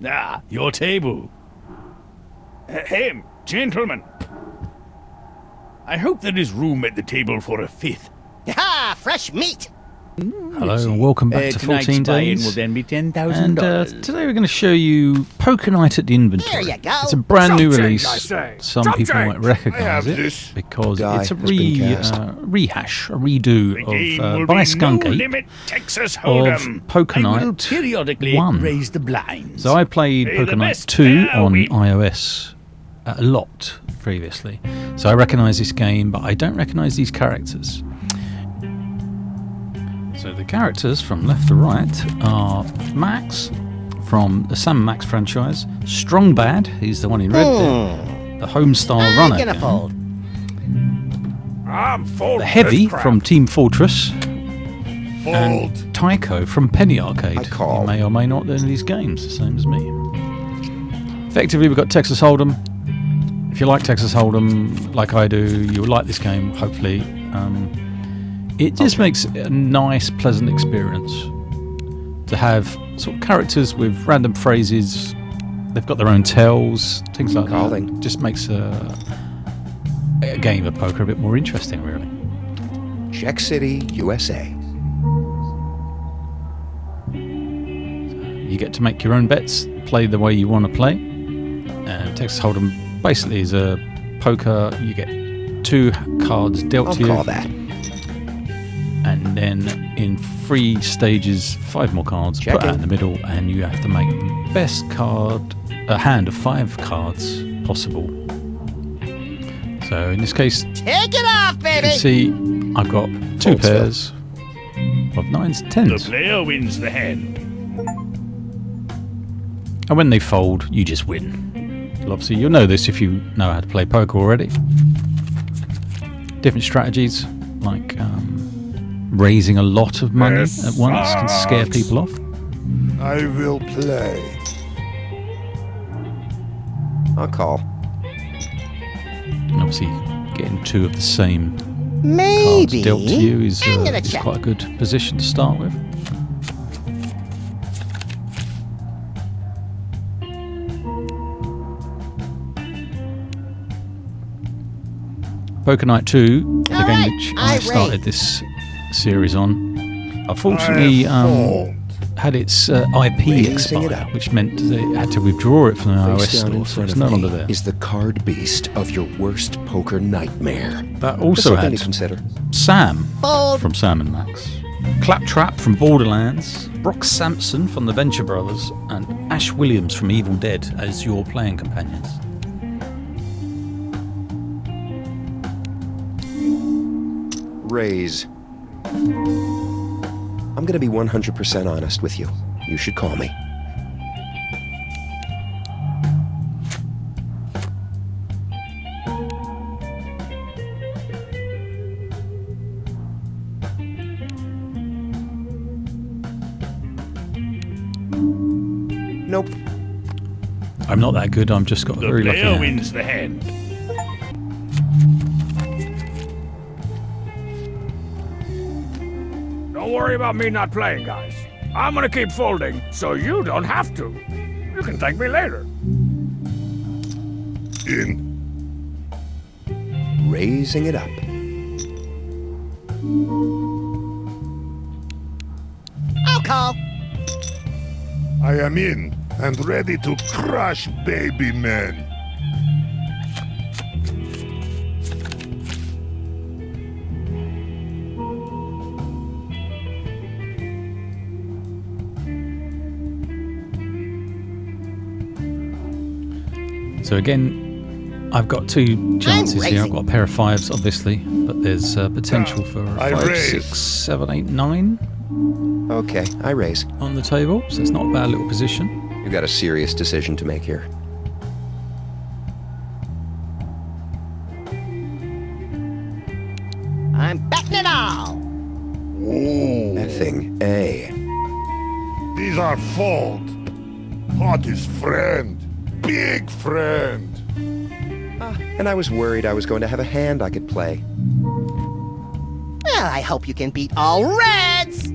Ah, your table. Hey, gentlemen. I hope there is room at the table for a fifth. Ha! Fresh meat! Hello and welcome back to tonight's 14 buy-in Days. will then be And $10,000. today we're going to show you Poker Night at the Inventory. There you go. It's a brand new Something, release. I say. Some Something. people might I recognise have it this. because Guy it's a has been cast. rehash, a redo The game of will by be Skunk no Ape limit Texas Holdem. of Poker I will Night periodically 1. raise the blinds. So I played May Poker the Night best 2 player on win. iOS a lot previously. So I recognise this game, but I don't recognise these characters. So the characters from left to right are Max from the Sam Max franchise, Strong Bad, he's the one in red there, the Homestar I'm Runner gonna game, fold. I'm folding the Heavy this crap. from Team Fortress, Fold. and Tycho from Penny Arcade. I call. You may or may not know these games, the same as me. Effectively, we've got Texas Hold'em. If you like Texas Hold'em, like I do, you'll like this game, hopefully. It just makes it a nice, pleasant experience to have sort of characters with random phrases. They've got their own tells, things like Calling. that. Just makes a game of poker a bit more interesting, really. Czech City, USA. You get to make your own bets, play the way you want to play. And Texas Hold'em basically is a poker. You get 2 cards dealt I'll to you. call that. And then in 3 stages, 5 more cards put Checking. out in the middle, and you have to make the best card, a hand of 5 cards possible. So in this case, you Take it off, baby! can see I've got 2 Folds pairs of 9s, The 10s. player wins the hand. And when they fold, you just win. Well, obviously, you'll know this if you know how to play poker already. Different strategies, like raising a lot of money Yes, at once can scare sucks. people off. I will play. I'll call. And obviously, getting 2 of the same cards Maybe. dealt to you is I'm gonna check. quite a good position to start with. Poker Night 2, the All game right, which I I started rate. this series on, unfortunately Fold. had its IP Raising it expire, up. which meant they had to withdraw it from the iOS Face down store, in so front it's of no me longer there. is the card beast of your worst poker nightmare. That Just also something had to consider. Sam Fold. from Sam and Max, Claptrap from Borderlands, Brock Sampson from the Venture Brothers, and Ash Williams from Evil Dead as your playing companions. Raise. I'm going to be 100% honest with you. You should call me. Nope. I'm not that good, I've just got a The very lucky player hand. wins the hand. Don't worry about me not playing, guys. I'm gonna keep folding, so you don't have to. You can thank me later. In. Raising it up. I'll call. I am in and ready to crush baby men. So again, I've got 2 chances here. I've raising. got a pair of 5s, obviously, but there's potential for I 5, raise. 6, 7, 8, 9 Okay, I raise. on the table, so it's not a bad little position. You got a serious decision to make here. I'm betting it all. Ooh. Effing A. These are fold. Hottest friend. Big friend. And I was worried I was going to have a hand I could play. Well, I hope you can beat all reds.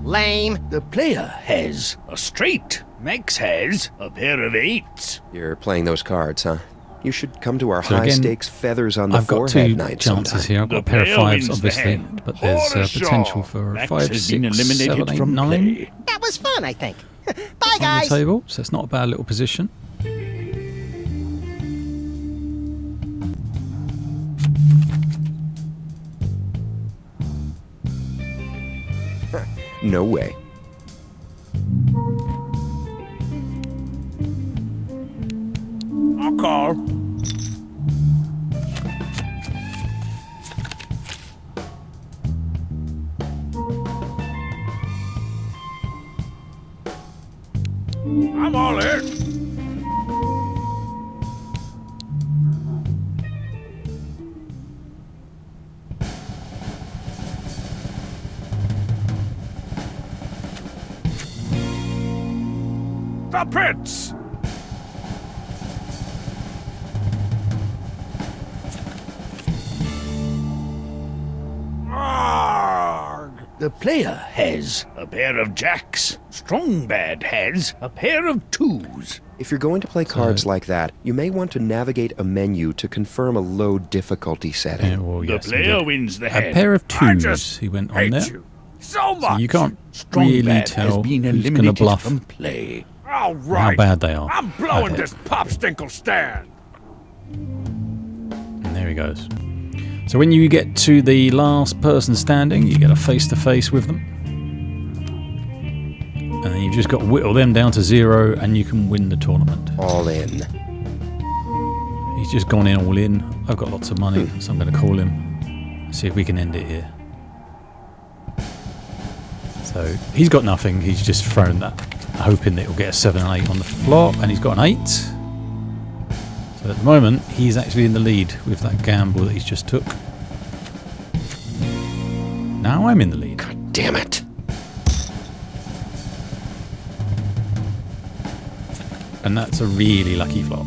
Lame. The player has a straight. Max has a pair of 8s. You're playing those cards, huh? You should come to our So again, high-stakes feathers on the I've got forehead two night chances sometime. here. I've got a The pair of player 5s, wins the obviously, hand. but there's Or a shaw. potential for Max 5, has 6, been eliminated 7, 8, from 9 play. That was fun, I think. Bye, on the guys. table, so it's not a bad little position. No way. I'll call. I'm all in. The pits! Arg! The player has a pair of jacks. Strong Bad has a pair of 2s. If you're going to play cards like that, you may want to navigate a menu to confirm a low difficulty setting. Yeah, well, The yes, player indeed. win the A hand. pair of I 2s, just he went on hate there. you so much. So you can't Strong really Bad tell has been who's going to eliminated bluff from play. All and right. how bad they are. I'm blowing Okay. this popstinkle stand. And there he goes. So when you get to the last person standing, you get a face-to-face with them. And then you've just got to whittle them down to 0 and you can win the tournament. All in. He's just gone in all in. I've got lots of money, so I'm going to call him. See if we can end it here. So he's got nothing. He's just thrown that, hoping that he'll get a 7 and 8 on the flop, and he's got an 8. So at the moment, he's actually in the lead with that gamble that he's just took. Now I'm in the lead. God damn it. And that's a really lucky flop.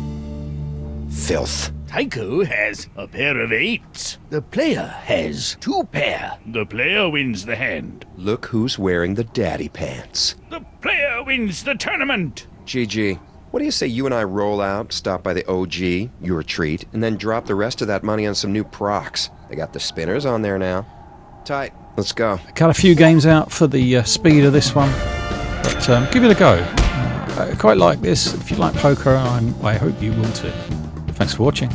Filth. Tycho has a pair of 8s. The player has 2 pair. The player wins the hand. Look who's wearing the daddy pants. The player wins the tournament. GG. What do you say you and I roll out, stop by the OG, your treat, and then drop the rest of that money on some new procs? They got the spinners on there now. Tight. Let's go. Cut a few games out for the speed of this one, but give it a go. I quite like this. If you like poker, I hope you will too. Thanks for watching.